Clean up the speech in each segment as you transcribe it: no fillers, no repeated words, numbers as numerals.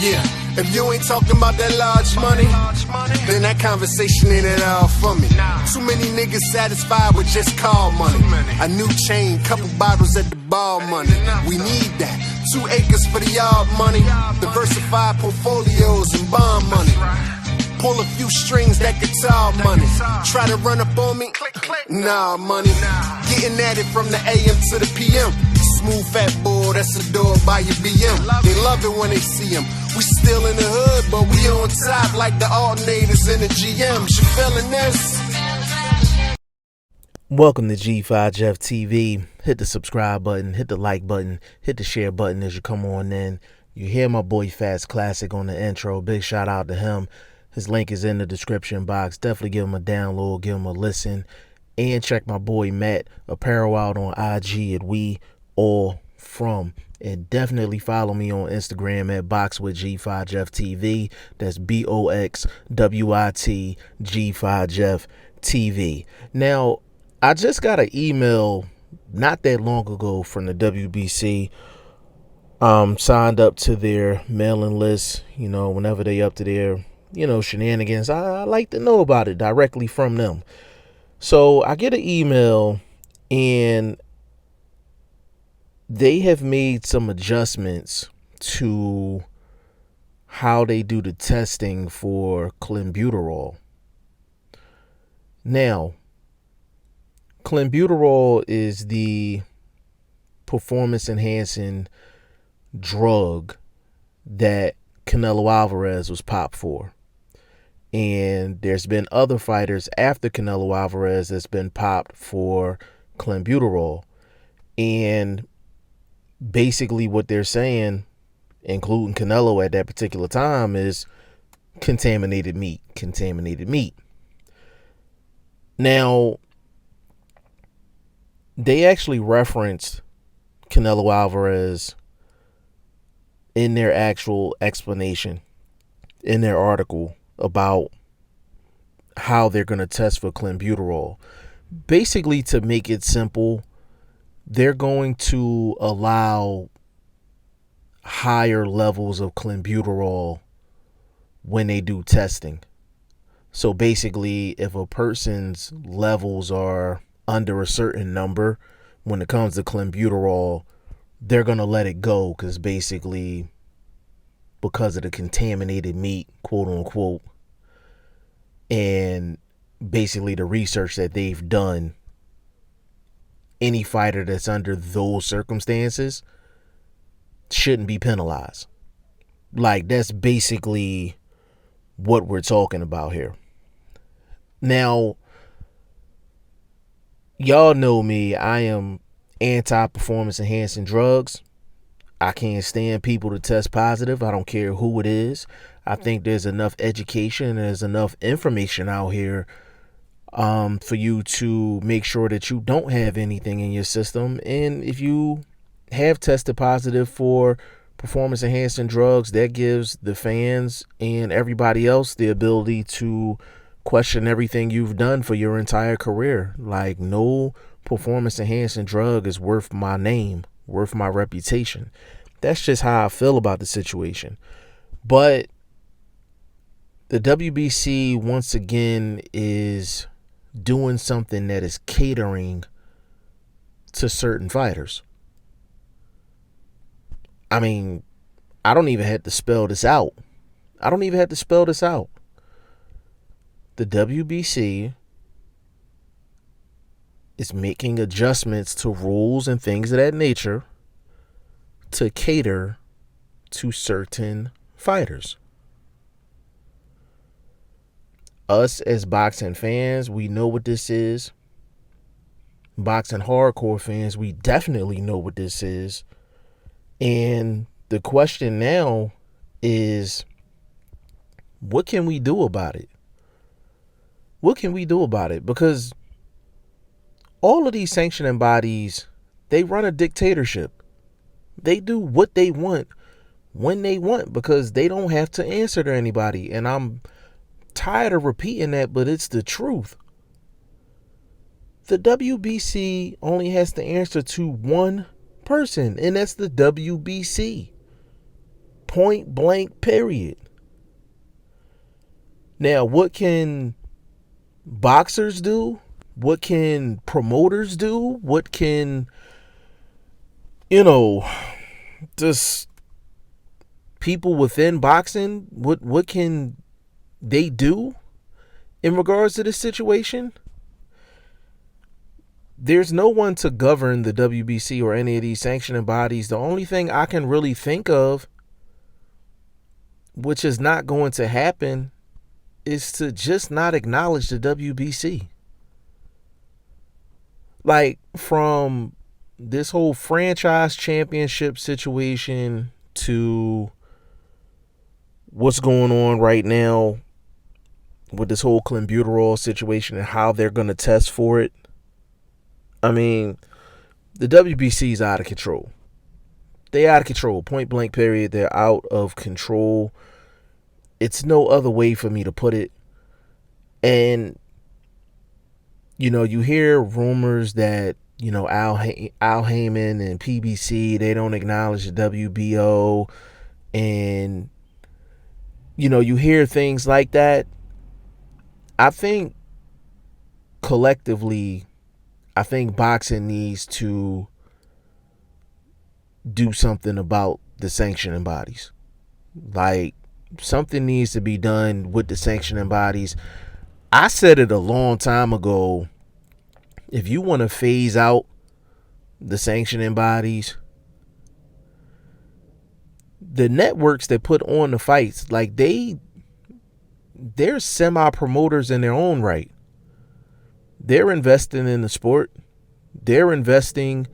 Yeah, if you ain't talking about that large money, then that conversation ain't at all for me. Too many niggas satisfied with just call money. A new chain, couple bottles at the bar money. We need that. 2 acres for the yard money. Diversified portfolios and bond money. Pull a few strings, that guitar money. Try to run up on me? Nah, money. Getting at it from the AM to the PM. Smooth fat boy, that's adored by your BM. They love it when they see him. We still in the hood, but we on top like the alternators and the GMs. You feeling this? Welcome to G5 Jeff TV. Hit the subscribe button, hit the like button, hit the share button as you come on in. You hear my boy Fast Classic on the intro. Big shout out to him. His link is in the description box. Definitely give him a download, give him a listen. And check my boy Matt Apparel out on IG at We All From. And definitely follow me on Instagram at BoxWithG5 Jeff TV. That's BOXWIT G5 Jeff TV. Now, I just got an email not that long ago from the WBC. Signed up to their mailing list. You know, whenever they up to their shenanigans, I like to know about it directly from them. So I get an email and they have made some adjustments to how they do the testing for Clenbuterol. Now, Clenbuterol is the performance enhancing drug that Canelo Alvarez was popped for. And there's been other fighters after Canelo Alvarez that's been popped for Clenbuterol. And basically what they're saying, including Canelo at that particular time, is contaminated meat. Now, they actually referenced Canelo Alvarez in their actual explanation in their article about how they're going to test for Clenbuterol. Basically, to make it simple, they're going to allow higher levels of Clenbuterol when they do testing. So basically, if a person's levels are under a certain number when it comes to Clenbuterol, they're going to let it go because of the contaminated meat, quote unquote. And basically the research that they've done, any fighter that's under those circumstances shouldn't be penalized. Like, that's basically what we're talking about here. Now, y'all know me. I am anti-performance enhancing drugs. I can't stand people to test positive. I don't care who it is. I think there's enough education, there's enough information out here for you to make sure that you don't have anything in your system. And if you have tested positive for performance enhancing drugs, that gives the fans and everybody else the ability to question everything you've done for your entire career. Like, no performance enhancing drug is worth my name, worth my reputation. That's just how I feel about the situation. But the WBC once again is doing something that is catering to certain fighters. I mean, I don't even have to spell this out. The WBC is making adjustments to rules and things of that nature to cater to certain fighters. Us as boxing fans, we know what this is. Boxing hardcore fans, we definitely know what this is. And the question now is, what can we do about it? Because all of these sanctioning bodies, they run a dictatorship. They do what they want when they want because they don't have to answer to anybody. And I'm tired of repeating that, but it's the truth. The WBC only has to answer to one person, and that's the WBC. Point blank, period. Now, what can boxers do? What can promoters do? What can, just people within boxing, what can they do in regards to this situation? There's no one to govern the WBC or any of these sanctioning bodies. The only thing I can really think of, which is not going to happen, is to just not acknowledge the WBC. Like, from this whole franchise championship situation to what's going on right now with this whole Clenbuterol situation and how they're going to test for it. I mean, the WBC is out of control. They're out of control. Point blank, period. They're out of control. It's no other way for me to put it. And, you hear rumors that, Al Heyman and PBC, they don't acknowledge the WBO. And, you hear things like that. I think collectively, boxing needs to do something about the sanctioning bodies. Like, something needs to be done with the sanctioning bodies. I said it a long time ago. If you want to phase out the sanctioning bodies, the networks that put on the fights, like, they're semi-promoters in their own right. They're investing in the sport. They're investing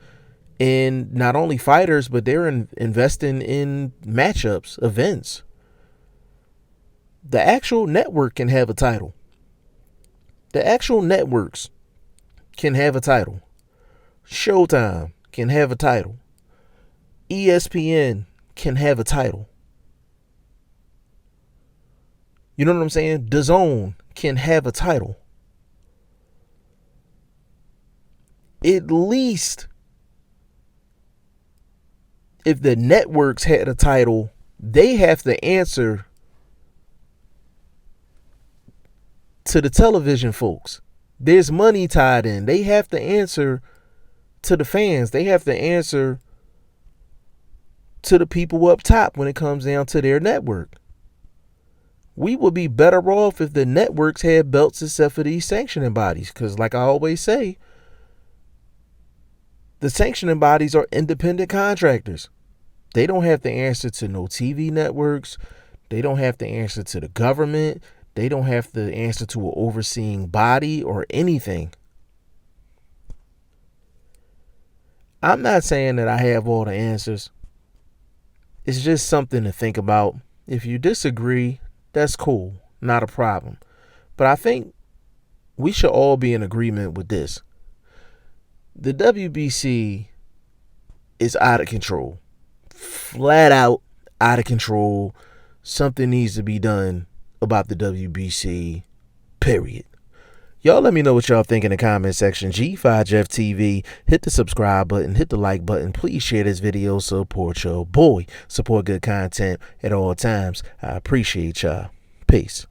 in not only fighters, but they're investing in matchups, events. The actual network can have a title. The actual networks can have a title. Showtime can have a title. ESPN can have a title. You know what I'm saying? DAZN can have a title. At least, if the networks had a title, they have to answer to the television folks. There's money tied in. They have to answer to the fans. They have to answer to the people up top when it comes down to their network. We would be better off if the networks had belts except for these sanctioning bodies. Because like I always say, the sanctioning bodies are independent contractors. They don't have to answer to no TV networks. They don't have to answer to the government. They don't have to answer to an overseeing body or anything. I'm not saying that I have all the answers. It's just something to think about. If you disagree, that's cool. Not a problem. But I think we should all be in agreement with this. The WBC is out of control. Flat out out of control. Something needs to be done about the WBC, period. Y'all let me know what y'all think in the comment section. G5Jeff TV. Hit the subscribe button. Hit the like button. Please share this video. Support your boy. Support good content at all times. I appreciate y'all. Peace.